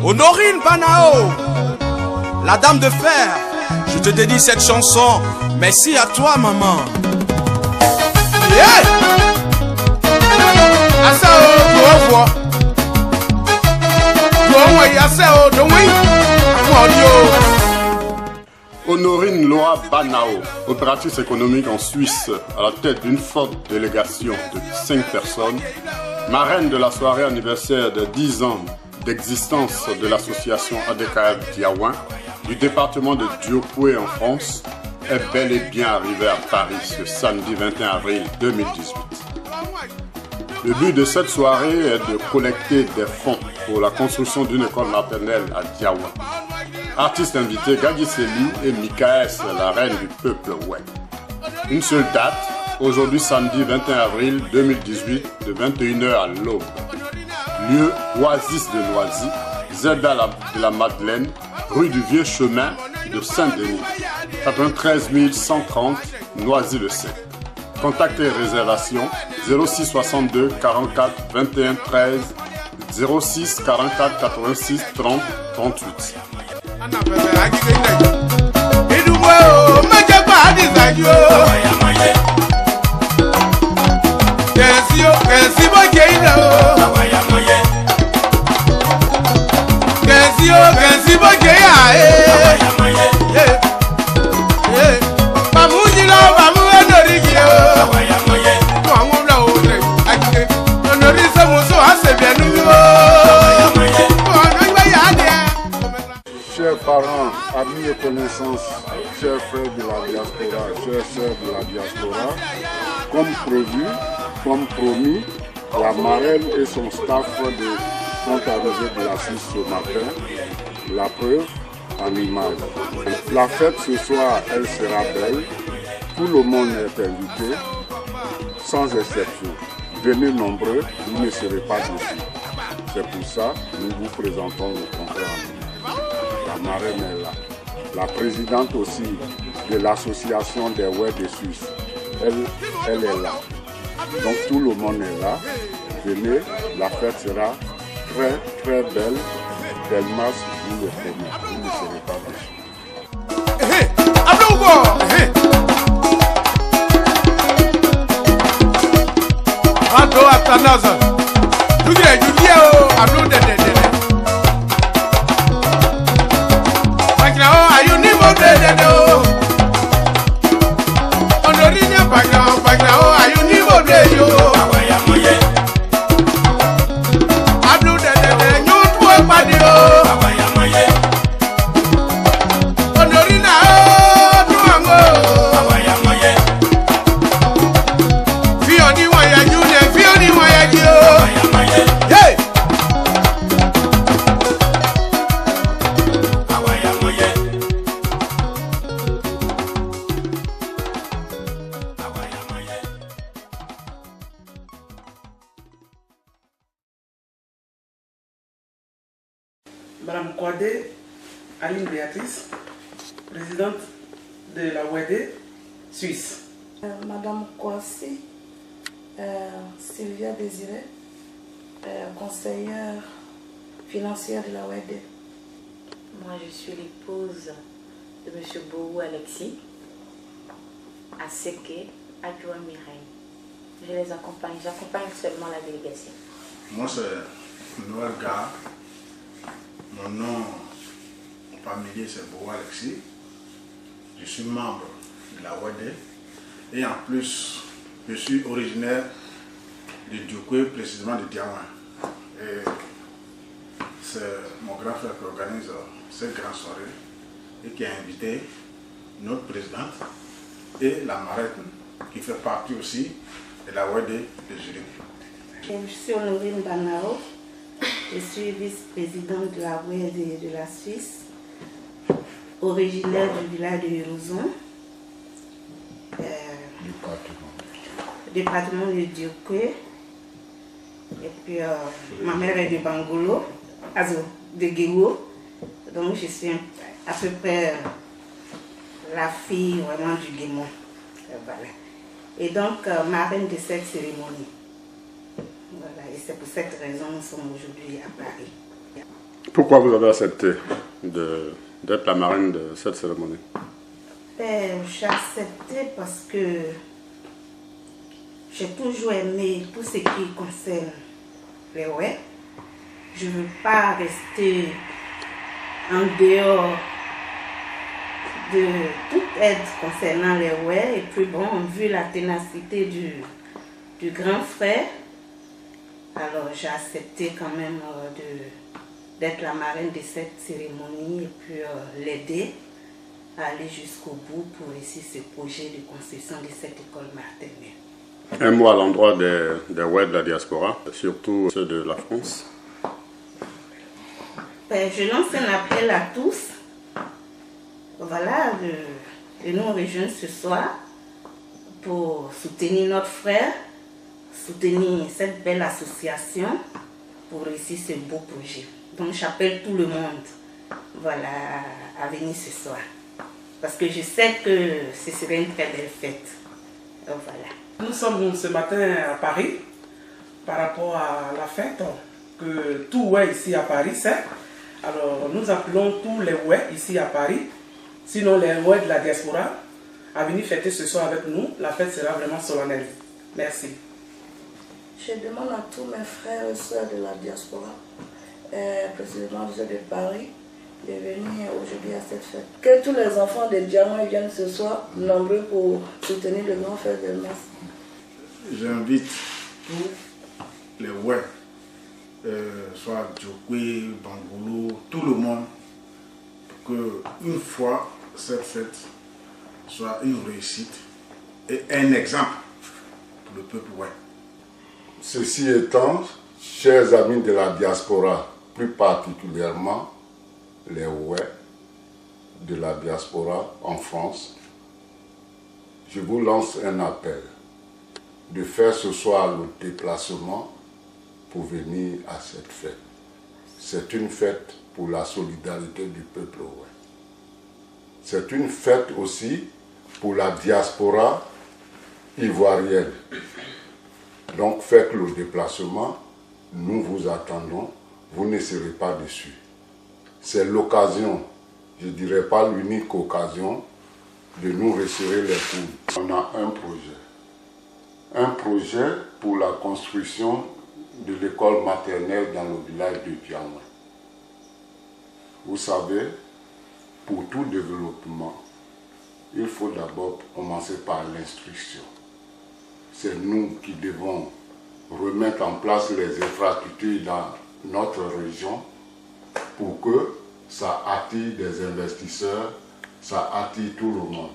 Honorine Banao, la dame de fer, je te dédie cette chanson. Merci à toi, maman. Yeah! Honorine Laura Banao, opératrice économique en Suisse, à la tête d'une forte délégation de 5 personnes, marraine de la soirée anniversaire de 10 ans d'existence de l'association ADKF Diaouin du département de Diokoué en France, est bel et bien arrivée à Paris ce samedi 21 avril 2018. Le but de cette soirée est de collecter des fonds pour la construction d'une école maternelle à Diaouin. Artistes invités Gadi Seli et Mikaès, la reine du peuple Ouai. Une seule date, aujourd'hui samedi 21 avril 2018 de 21h à l'aube. Lieu Oasis de Noisy, Zelda de la Madeleine, rue du Vieux Chemin de Saint-Denis, 93 130 Noisy-le-Sec. Contact et réservation 06 62 44 21 13 06 44 86 30 38. Chers parents, amis et connaissances, chers frères de la diaspora, chers sœurs de la diaspora, comme prévu, comme promis, la marraine et son staff sont arrivés de la Suisse ce matin. La preuve en image. La fête ce soir, elle sera belle. Tout le monde est invité, sans exception. Venez nombreux, vous ne serez pas déçus. C'est pour ça que nous vous présentons le contrat. La marraine est là. La présidente aussi de l'association des Ouai de Suisse, elle est là. Donc tout le monde est là. Venez, la fête sera très très belle. Belle masse, vous le prenez. Vous ne serez pas déçus. Madame Kouadé, Aline Béatrice, présidente de la WED Suisse. Madame Kouassi, Sylvia Désiré, conseillère financière de la WED. Moi, je suis l'épouse de M. Bourou Alexis, à Seke, adjoint Mireille. Je les accompagne, j'accompagne seulement la délégation. Moi, c'est Noël Gare. Mon nom familier, c'est Bourou Alexis. Je suis membre de la WED. Et en plus, je suis originaire de Diokoué, précisément de Diaouin. Et c'est mon grand frère qui organise cette grande soirée et qui a invité notre présidente et la marraine qui fait partie aussi de la WED de Zurich. Je suis Honorine Banao, je suis vice-présidente de la WED de la Suisse, originaire du village de Yuruzon, département de Diokoué. Et puis ma mère est de Bangolo, de Guéwo. Donc je suis à peu près la fille vraiment du Guémon. Voilà. Et donc marraine de cette cérémonie. Voilà. Et c'est pour cette raison que nous sommes aujourd'hui à Paris. Pourquoi vous avez accepté d'être la marraine de cette cérémonie? J'ai accepté parce que j'ai toujours aimé tout ce qui concerne les ouais. Je ne veux pas rester en dehors de toute aide concernant les ouais. Et puis bon, vu la ténacité du grand frère, alors j'ai accepté quand même d'être la marraine de cette cérémonie et puis l'aider à aller jusqu'au bout pour réussir ce projet de construction de cette école maternelle. Un mot à l'endroit des ouais de la diaspora, surtout ceux de la France. Je lance un appel à tous, voilà, de nous rejoindre ce soir pour soutenir notre frère, soutenir cette belle association pour réussir ce beau projet. Donc j'appelle tout le monde, voilà, à venir ce soir. Parce que je sais que ce serait une très belle fête. Donc voilà. Nous sommes ce matin à Paris par rapport à la fête que tout ouai ici à Paris sait. Alors nous appelons tous les ouais ici à Paris, sinon les ouais de la diaspora, à venir fêter ce soir avec nous. La fête sera vraiment solennelle. Merci. Je demande à tous mes frères et sœurs de la diaspora, précisément ceux de Paris, de venir aujourd'hui à cette fête. Que tous les enfants de Diamant viennent ce soir, nombreux pour soutenir le grand frère Delmas. J'invite tous les ouais, soit Djokwe, Bangolo, tout le monde, pour qu'une fois cette fête soit une réussite et un exemple pour le peuple ouai. Ceci étant, chers amis de la diaspora, plus particulièrement les ouais de la diaspora en France, je vous lance un appel de faire ce soir le déplacement pour venir à cette fête. C'est une fête pour la solidarité du peuple ouai. C'est une fête aussi pour la diaspora ivoirienne. Donc faites le déplacement, nous vous attendons, vous ne serez pas déçus. C'est l'occasion, je ne dirais pas l'unique occasion, de nous resserrer les coudes. On a un projet pour la construction de l'école maternelle dans le village de Diamant. Vous savez, pour tout développement, il faut d'abord commencer par l'instruction. C'est nous qui devons remettre en place les infrastructures dans notre région pour que ça attire des investisseurs, ça attire tout le monde.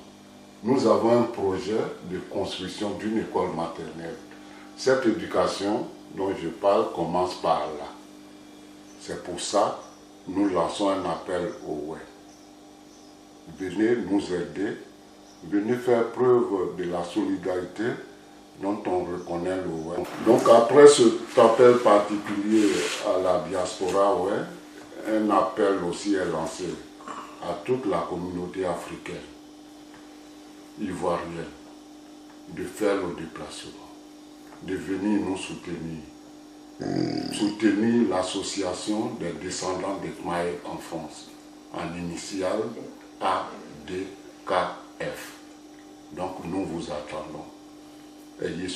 Nous avons un projet de construction d'une école maternelle. Cette éducation dont je parle commence par là. C'est pour ça que nous lançons un appel aux ouais. Venez nous aider, venez faire preuve de la solidarité dont on reconnaît le ouai. Donc après cet appel particulier à la diaspora ouai, un appel aussi est lancé à toute la communauté africaine, ivoirienne, de faire le déplacement, de venir nous soutenir. Soutenir l'association des descendants des Khmer en France, en initiale ADKF. Donc nous vous attendons. Ayez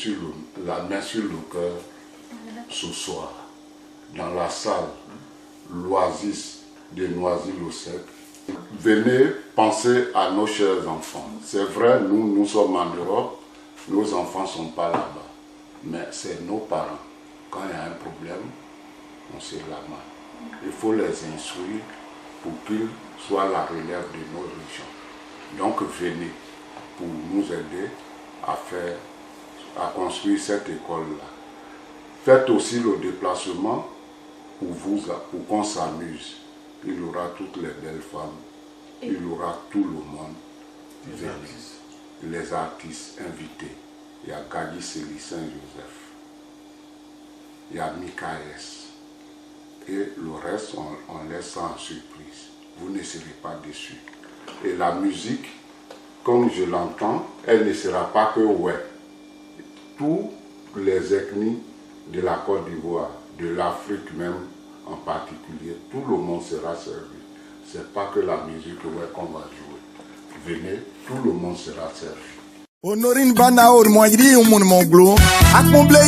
la main sur le cœur ce soir, dans la salle l'Oasis de Noisy-le-Sec. Venez penser à nos chers enfants. C'est vrai, nous sommes en Europe, nos enfants ne sont pas là-bas, mais c'est nos parents. Quand il y a un problème, on serre la main. Il faut les instruire pour qu'ils soient la relève de nos régions. Donc venez pour nous aider à construire cette école-là. Faites aussi le déplacement pour qu'on s'amuse. Il y aura toutes les belles femmes, il y aura tout le monde. Les artistes invités. Il y a Gadi Célie Saint-Joseph. Il y a Mikaès. Et le reste, on laisse ça en surprise. Vous ne serez pas déçus. Et la musique, comme je l'entends, elle ne sera pas que ouai. Tous les ethnies de la Côte d'Ivoire, de l'Afrique même en particulier, tout le monde sera servi. Ce n'est pas que la musique qu'on va jouer. Venez, tout le monde sera servi. Honorine Banaor, moi, je dis, mon bleu, à mon blé,